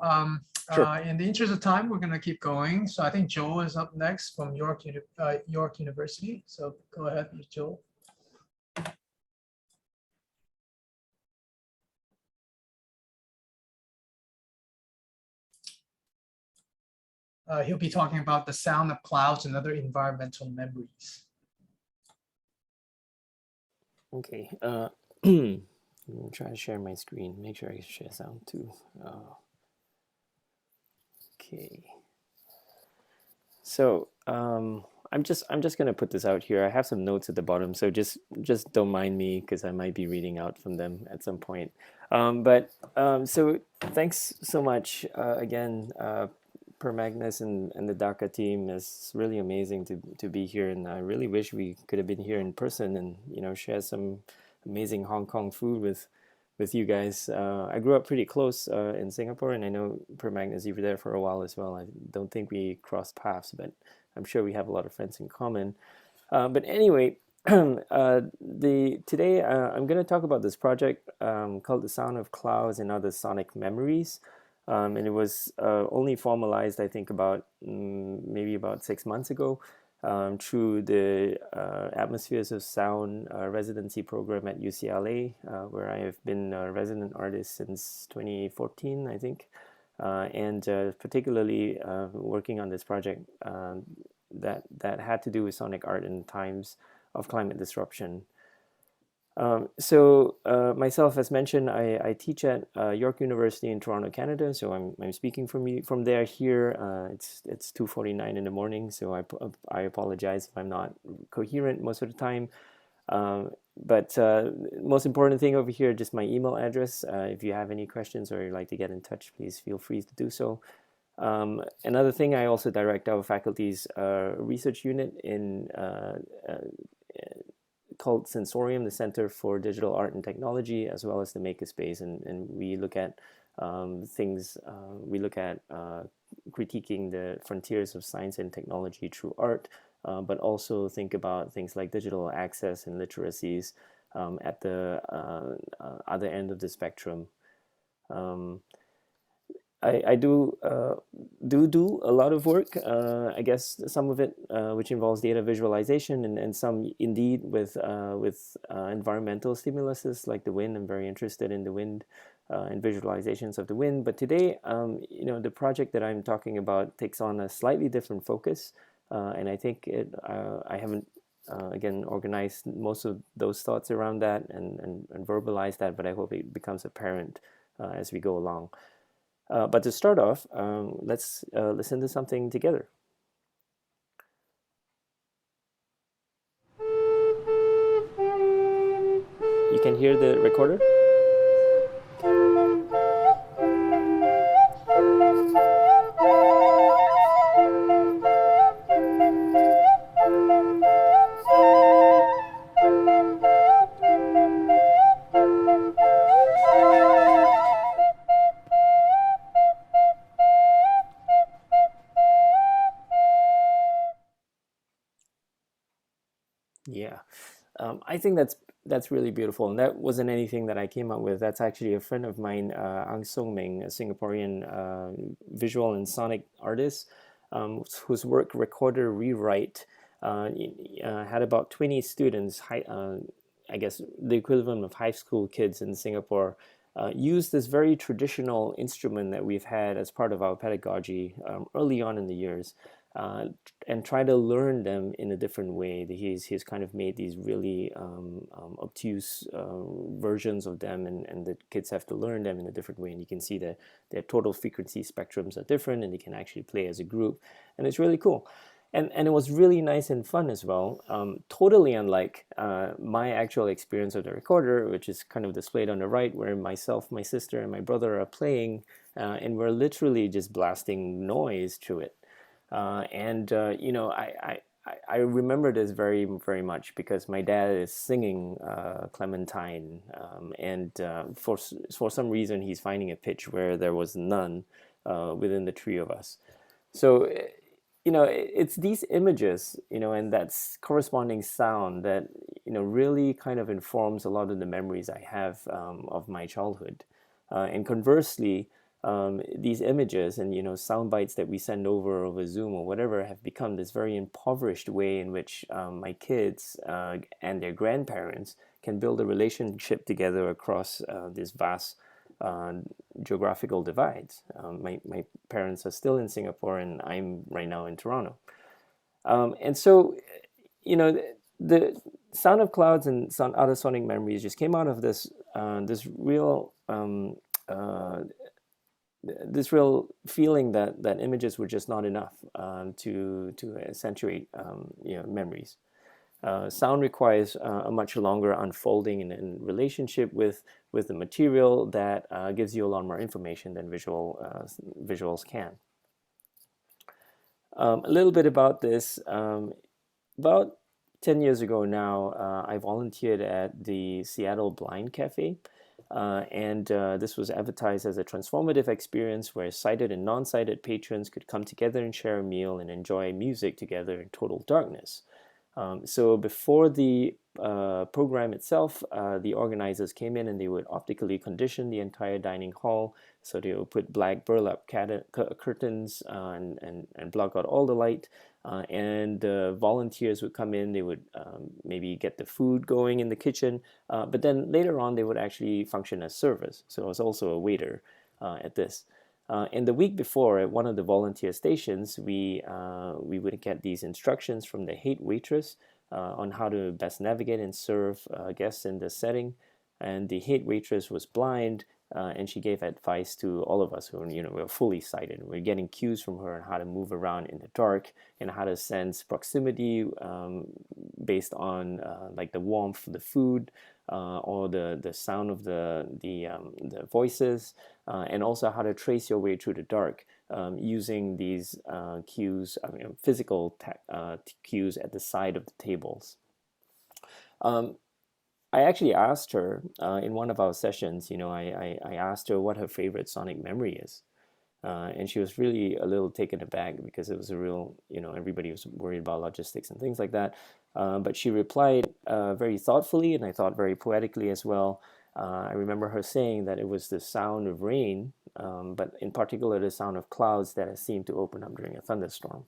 Sure. In the interest of time, we're going to keep going. So I think Joel is up next from York University. So go ahead, Joel. He'll be talking about the sound of clouds and other environmental memories. Okay. I'm gonna try to share my screen. Make sure I can share sound too. Okay. So I'm just gonna put this out here. I have some notes at the bottom, so just don't mind me, because I might be reading out from them at some point. So thanks so much again, Per Magnus and the DACA team. Is really amazing to be here, and I really wish we could have been here in person and share some amazing Hong Kong food with you guys. I grew up pretty close in Singapore, and I know Per Magnus, you were there for a while as well. I don't think we crossed paths, but I'm sure we have a lot of friends in common. But anyway, today I'm going to talk about this project called The Sound of Clouds and Other Sonic Memories. And it was only formalized, I think, about maybe about 6 months ago. through the Atmospheres of Sound residency program at UCLA, where I have been a resident artist since 2014, I think, and particularly working on this project that had to do with sonic art in times of climate disruption. Myself, as mentioned, I teach at York University in Toronto, Canada. So I'm speaking from there here. It's 2:49 in the morning, so I apologize if I'm not coherent most of the time. But most important thing over here, just my email address. If you have any questions or you'd like to get in touch, please feel free to do so. Another thing, I also direct our faculty's research unit in called Sensorium, the Center for Digital Art and Technology, as well as the Makerspace, and we look at things. We look at critiquing the frontiers of science and technology through art, but also think about things like digital access and literacies at the other end of the spectrum. I do a lot of work, I guess some of it which involves data visualization and some indeed with environmental stimuluses like the wind. I'm very interested in the wind and visualizations of the wind. But today, the project that I'm talking about takes on a slightly different focus, and I think I haven't again organized most of those thoughts around that and verbalize that, but I hope it becomes apparent as we go along. But to start off, let's listen to something together. You can hear the recorder? Yeah, I think that's really beautiful, and that wasn't anything that I came up with. That's actually a friend of mine, Ang Song Ming, a Singaporean visual and sonic artist, whose work Recorder Rewrite had about 20 students, I guess the equivalent of high school kids in Singapore, use this very traditional instrument that we've had as part of our pedagogy early on in the years. And try to learn them in a different way. He's kind of made these really obtuse versions of them, and the kids have to learn them in a different way. And you can see that their total frequency spectrums are different, and they can actually play as a group, and it's really cool. And it was really nice and fun as well. Totally unlike my actual experience of the recorder, which is kind of displayed on the right, where myself, my sister, and my brother are playing, and we're literally just blasting noise through it. I remember this very, very much because my dad is singing Clementine, and for some reason he's finding a pitch where there was none within the three of us. So, it's these images, and that's corresponding sound that, really kind of informs a lot of the memories I have of my childhood. And conversely, these images and sound bites that we send over Zoom or whatever have become this very impoverished way in which my kids and their grandparents can build a relationship together across this vast geographical divides. My parents are still in Singapore, and I'm right now in Toronto. And so, the sound of clouds and other sonic memories just came out of this real feeling that images were just not enough to accentuate memories. Sound requires a much longer unfolding and relationship with the material that gives you a lot more information than visuals can. A little bit about this. About 10 years ago now, I volunteered at the Seattle Blind Cafe. And this was advertised as a transformative experience where sighted and non-sighted patrons could come together and share a meal and enjoy music together in total darkness. So before the program itself, the organizers came in and they would optically condition the entire dining hall. So they would put black burlap curtains and block out all the light. And the volunteers would come in, they would maybe get the food going in the kitchen, but then later on they would actually function as servers. So I was also a waiter at this. And the week before, at one of the volunteer stations, we would get these instructions from the head waitress on how to best navigate and serve guests in this setting. And the head waitress was blind, and she gave advice to all of us who were fully sighted. We're getting cues from her on how to move around in the dark and how to sense proximity based on like the warmth of the food or the sound of the voices, and also how to trace your way through the dark using these cues, physical cues at the side of the tables. I actually asked her in one of our sessions, I asked her what her favorite sonic memory is. And she was really a little taken aback because it was a real, everybody was worried about logistics and things like that. But she replied very thoughtfully, and I thought very poetically as well. I remember her saying that it was the sound of rain, but in particular the sound of clouds that seemed to open up during a thunderstorm.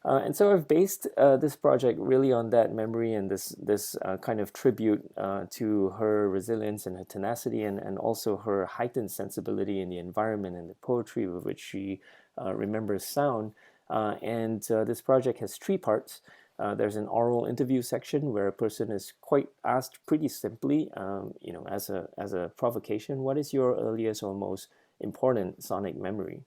And so I've based this project really on that memory and this kind of tribute to her resilience and her tenacity, and also her heightened sensibility in the environment and the poetry with which she remembers sound. And this project has 3 parts. There's an oral interview section where a person is quite asked pretty simply, as a provocation, what is your earliest or most important sonic memory?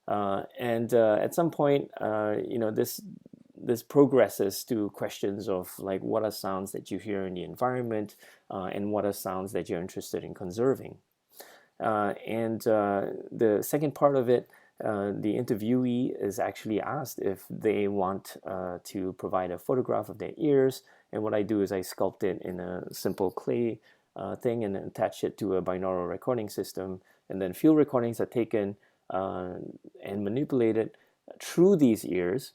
And at some point, this progresses to questions of like, what are sounds that you hear in the environment, and what are sounds that you're interested in conserving? And the second part of it, the interviewee is actually asked if they want to provide a photograph of their ears. And what I do is I sculpt it in a simple clay thing and attach it to a binaural recording system. And then field recordings are taken and manipulated through these ears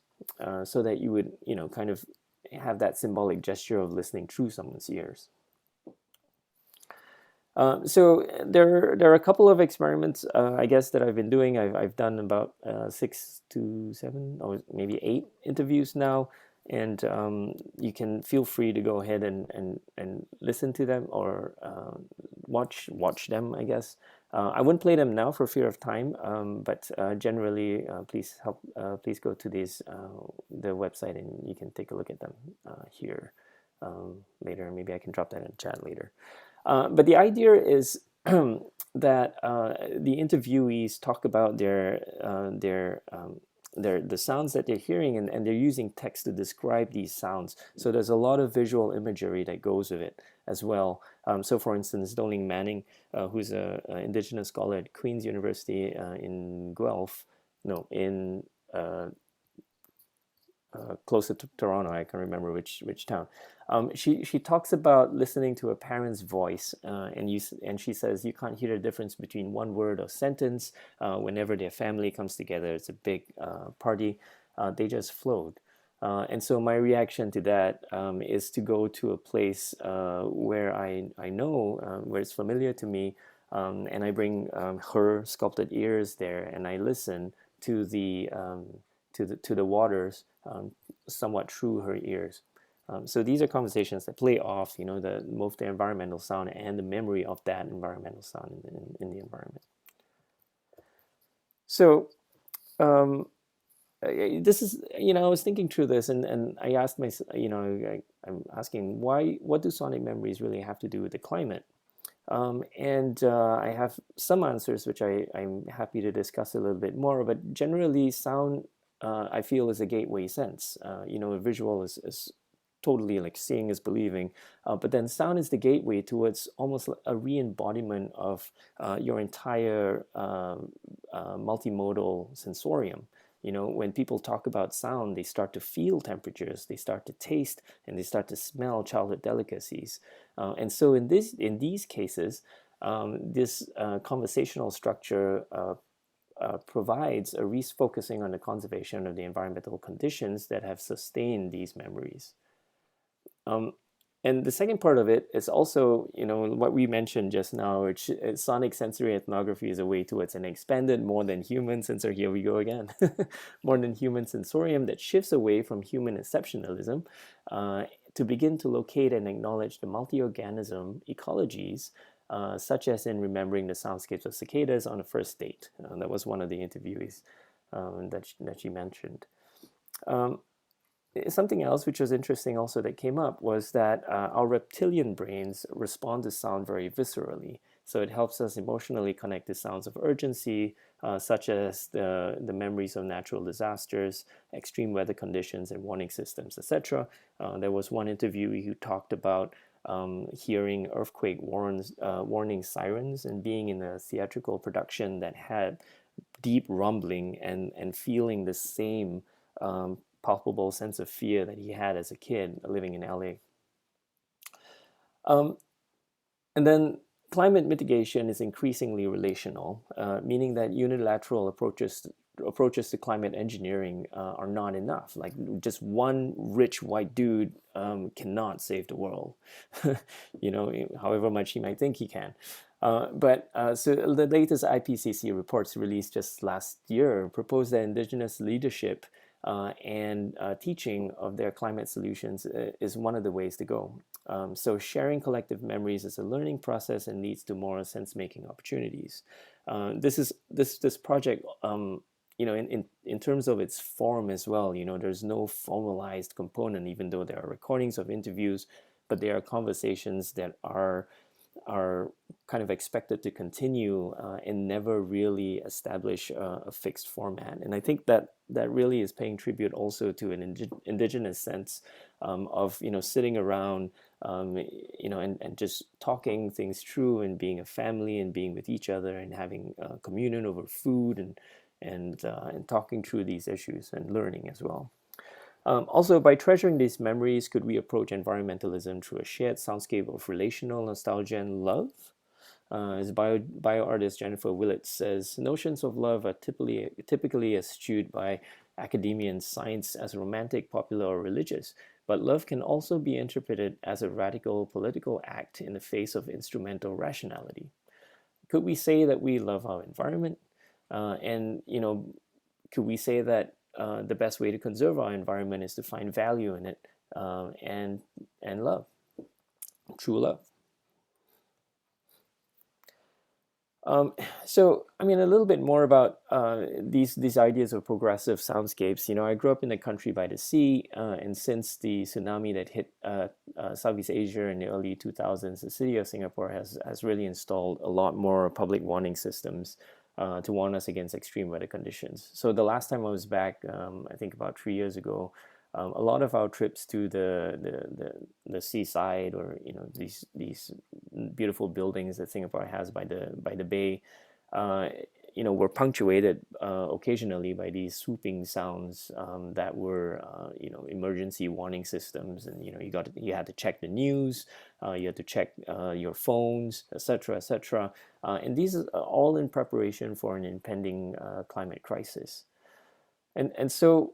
so that you would, kind of have that symbolic gesture of listening through someone's ears. So there are a couple of experiments, I guess, that I've been doing. I've done about 6 to 7 or maybe 8 interviews now, and you can feel free to go ahead and listen to them or watch them, I guess. I wouldn't play them now for fear of time, but generally, please go to the website and you can take a look at them here later. Maybe I can drop that in the chat later. But the idea is that the interviewees talk about the sounds that they're hearing, and they're using text to describe these sounds. So there's a lot of visual imagery that goes with it as well. So for instance, Doling Manning, who's an indigenous scholar at Queen's University in Guelph, closer to Toronto, I can't remember which town. She talks about listening to a parent's voice, and she says you can't hear the difference between one word or sentence. Whenever their family comes together, it's a big party. They just float. And so my reaction to that is to go to a place where I know, where it's familiar to me, and I bring her sculpted ears there, and I listen to the waters somewhat through her ears. So these are conversations that play off, both the environmental sound and the memory of that environmental sound in the environment. So this is, I was thinking through this, and I asked myself, I'm asking what do sonic memories really have to do with the climate? And I have some answers which I'm happy to discuss a little bit more, but generally sound, I feel, is a gateway sense. A visual is totally like seeing is believing, but then sound is the gateway towards almost a re-embodiment of your entire multimodal sensorium. When people talk about sound, they start to feel temperatures, they start to taste, and they start to smell childhood delicacies. And so in these cases, this conversational structure provides a refocusing on the conservation of the environmental conditions that have sustained these memories. And the second part of it is also, what we mentioned just now, which sonic sensory ethnography is a way towards an expanded, more than human sensor. Here we go again, more than human sensorium that shifts away from human exceptionalism to begin to locate and acknowledge the multi-organism ecologies, such as in remembering the soundscapes of cicadas on a first date. That was one of the interviewees that she mentioned. Something else which was interesting also that came up was that our reptilian brains respond to sound very viscerally. So it helps us emotionally connect to sounds of urgency, such as the memories of natural disasters, extreme weather conditions, and warning systems, etc. There was one interviewee who talked about hearing earthquake warning sirens and being in a theatrical production that had deep rumbling and feeling the same palpable sense of fear that he had as a kid living in LA. And then climate mitigation is increasingly relational, meaning that unilateral approaches to climate engineering are not enough. Like just one rich white dude cannot save the world, however much he might think he can. So the latest IPCC reports released just last year proposed that indigenous leadership and teaching of their climate solutions is one of the ways to go. So sharing collective memories is a learning process and leads to more sense-making opportunities. This project, in terms of its form as well, there's no formalized component, even though there are recordings of interviews, but there are conversations that are kind of expected to continue and never really establish a fixed format. And I think that really is paying tribute also to an indigenous sense of sitting around and just talking things through and being a family and being with each other and having communion over food and talking through these issues and learning as well. Also, by treasuring these memories, could we approach environmentalism through a shared soundscape of relational nostalgia and love? As bio artist Jennifer Willett says, notions of love are typically eschewed by academia and science as romantic, popular, or religious, but love can also be interpreted as a radical political act in the face of instrumental rationality. Could we say that we love our environment? Could we say that the best way to conserve our environment is to find value in it and love, true love? So, a little bit more about these ideas of progressive soundscapes. I grew up in a country by the sea, and since the tsunami that hit Southeast Asia in the early 2000s, the city of Singapore has really installed a lot more public warning systems to warn us against extreme weather conditions. So the last time I was back, I think about 3 years ago, a lot of our trips to the seaside, or these beautiful buildings that Singapore has by the bay, were punctuated occasionally by these swooping sounds that were emergency warning systems, and you had to check the news, you had to check your phones, etc., etc. And these are all in preparation for an impending climate crisis. And so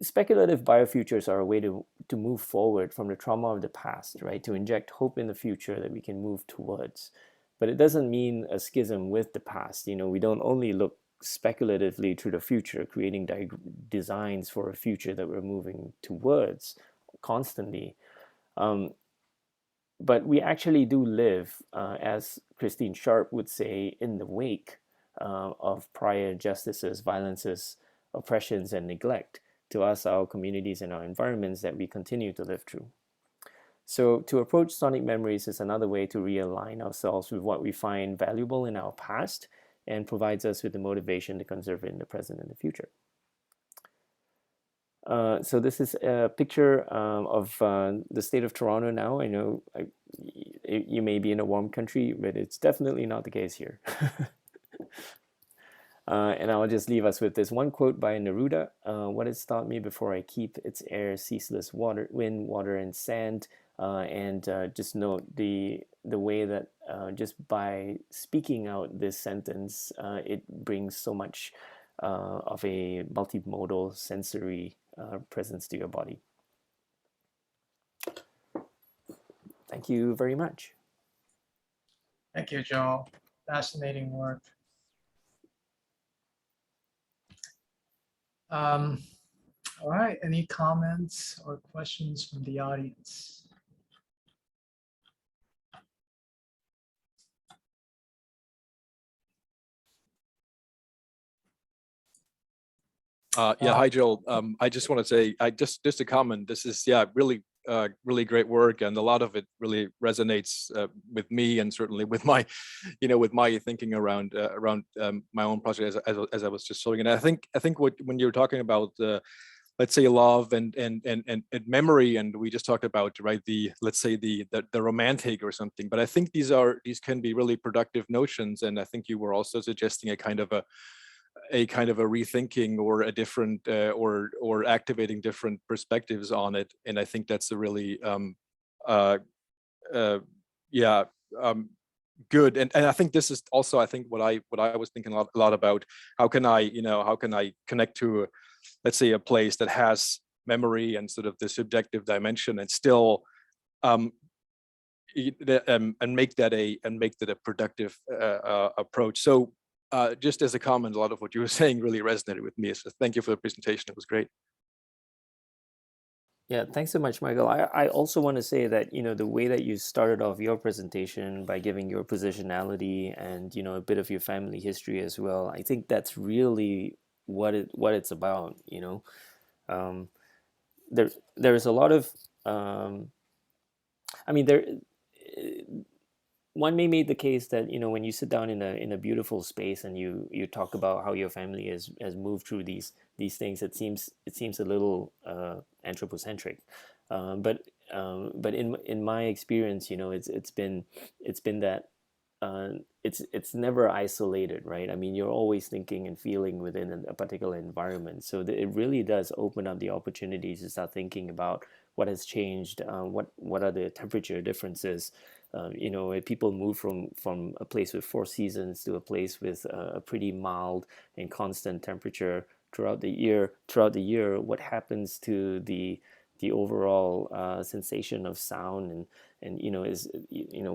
speculative biofutures are a way to move forward from the trauma of the past, right? To inject hope in the future that we can move towards. But it doesn't mean a schism with the past. We don't only look speculatively to the future, creating designs for a future that we're moving towards constantly. But we actually do live, as Christine Sharp would say, in the wake of prior injustices, violences, oppressions, and neglect to us, our communities, and our environments that we continue to live through. So to approach sonic memories is another way to realign ourselves with what we find valuable in our past and provides us with the motivation to conserve it in the present and the future. So this is a picture of the state of Toronto now. I know you may be in a warm country, but it's definitely not the case here. And I'll just leave us with this one quote by Neruda. What has taught me before I keep its air, ceaseless water, wind, water, and sand. And just note the way that just by speaking out this sentence, it brings so much of a multimodal sensory presence to your body. Thank you very much. Thank you, Joel. Fascinating work. All right, any comments or questions from the audience? Yeah, hi Joel. I just want to say, just a comment. This is really really great work, and a lot of it really resonates with me, and certainly with my, with my thinking around my own project as I was just showing. And I think when you're talking about let's say love and memory, and we just talked about, right, let's say the romantic or something, but I think these can be really productive notions, and I think you were also suggesting a kind of a rethinking or a different or activating different perspectives on it. And I think that's a really good. And I think this is also, I think what I was thinking a lot about, how can I connect to, let's say, a place that has memory and sort of the subjective dimension, and still and make that a productive approach. So just as a comment, a lot of what you were saying really resonated with me. So thank you for the presentation. It was great. Yeah, thanks so much, Michael. I also want to say that, the way that you started off your presentation by giving your positionality and, a bit of your family history as well, I think that's really what it's about, There's a lot of, one may make the case that, when you sit down in a beautiful space and you talk about how your family has moved through these things, it seems a little anthropocentric, but in my experience, it's been that it's never isolated, right? I mean, you're always thinking and feeling within a particular environment, so it really does open up the opportunities to start thinking about what has changed, what are the temperature differences. People move from a place with 4 seasons to a place with a pretty mild and constant temperature throughout the year. What happens to the overall sensation of sound, and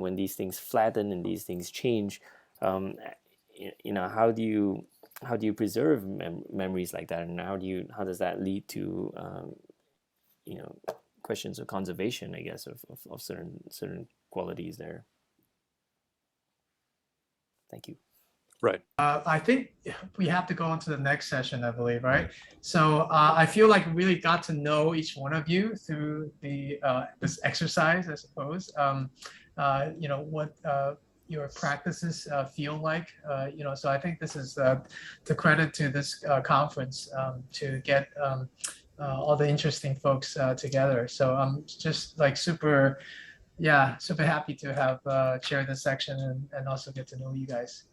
when these things flatten and these things change, how do you preserve memories like that, and how does that lead to questions of conservation, I guess, of certain qualities there. Thank you. Right. I think we have to go on to the next session, I believe, right? So I feel like we really got to know each one of you through this exercise, I suppose. What your practices feel like, so I think this is the credit to this conference, to get all the interesting folks together. So I'm just like super happy to have shared this section and also get to know you guys.